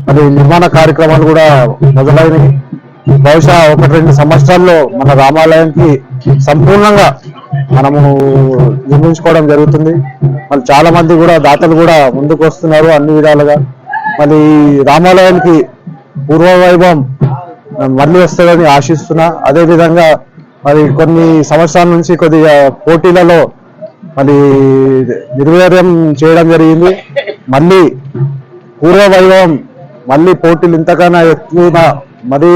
అది నిర్మాణ కార్యక్రమాలు కూడా మొదలైనవి. బహుశా 1-2 సంవత్సరాల్లో మన రామాలయానికి సంపూర్ణంగా మనము నిర్మించుకోవడం జరుగుతుంది. మళ్ళీ చాలా మంది కూడా దాతలు కూడా ముందుకు వస్తున్నారు అన్ని విధాలుగా. మళ్ళీ రామాలయానికి పూర్వవైభవం మళ్ళీ వస్తుందని ఆశిస్తున్నా. అదేవిధంగా మరి కొన్ని సంవత్సరాల నుంచి కొద్దిగా పోటీలలో మరి నిర్వీర్యం చేయడం జరిగింది. మళ్ళీ పూర్వవైభవం మళ్ళీ పోటీలు ఇంతకన్నా ఎక్కువ మరి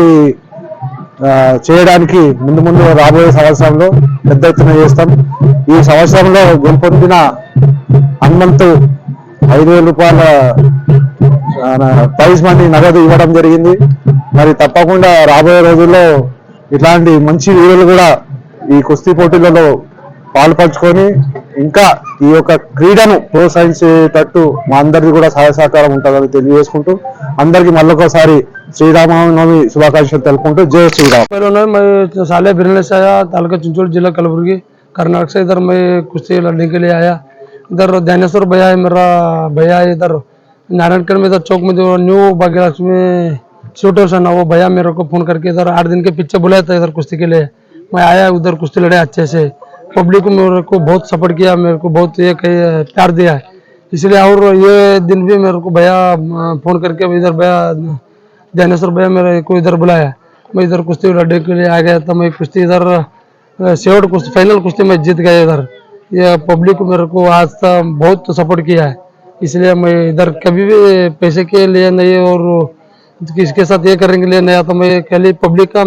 చేయడానికి ముందు రాబోయే సంవత్సరంలో పెద్ద ఎత్తున చేస్తాం. ఈ సంవత్సరంలో గెలుపొందిన హనుమంతు 5,000 రూపాయల ప్రైజ్ మనీ నగదు ఇవ్వడం జరిగింది. మరి తప్పకుండా రాబోయే రోజుల్లో ఇట్లాంటి మంచి వీరులు కూడా ఈ కుస్తీ పోటీలలో పాల్పంచుకొని ఇంకా ఈ యొక్క క్రీడను ప్రోత్సహించేటట్టు మా అందరిది కూడా సహాయ సహకారం ఉంటుందని తెలియజేసుకుంటూ అందరికి మళ్ళొకసారి శ్రీరామనవమి శుభాకాంక్షలు తెలుపుకుంటూ जय श्री राम। मैं साले बिरने से आया, तालुका चिंचोड़, जिला कलबुर्गी, कर्नाटक से। इधर मैं कुश्ती लड़ने के लिए आया। इधर ध्यानेश्वर भैया है, मेरा भैया है। इधर नारायणगढ़ में इधर चौक में जो न्यू भाग्यलक्ष्मी शूटर्स है ना, वो भैया मेरे को फोन करके इधर 8 दिन के पीछे बुलाया था इधर कुश्ती के लिए। मैं आया, उधर कुश्ती लड़े अच्छे से। पब्लिक को मेरे को बहुत सपोर्ट किया, मेरे को बहुत ये प्यार दिया है, इसलिए। और ये दिन भी मेरे को भैया फोन करके इधर भैया ध्यानेश्वर भैया मेरे को इधर बुलाया। मैं इधर कुश्ती लड़ने के लिए आ गया था। मैं कुश्ती इधर सेवट कुश्ती फाइनल कुश्ती में जीत गया इधर। ये पब्लिक को मेरे को आज तक बहुत सपोर्ट किया है, इसलिए मैं इधर कभी भी पैसे के लिए नहीं और किसके साथ ये करने के लिए नहीं आता। मैं खाली पब्लिक का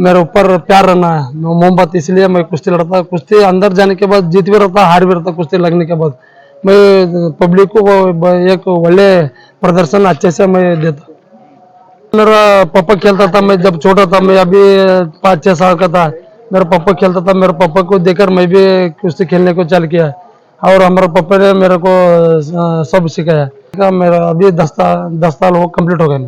मेरे ऊपर प्यार रहना है, मोहब्बत, इसलिए मैं कुश्ती लड़ता। कुश्ती अंदर जाने के बाद जीत भी रहता, हार भी रहता। कुश्ती लगने के बाद मैं पब्लिक को एक बड़े प्रदर्शन अच्छे से मैं देता। मेरा पापा खेलता था, मैं जब छोटा था, मैं अभी 5-6 साल का था, मेरा पापा खेलता था। मेरे पापा को देखकर मैं भी कुश्ती खेलने को चालू किया और हमारे पापा ने मेरे को सब सिखाया। मेरा अभी 10 साल वो कंप्लीट हो गया।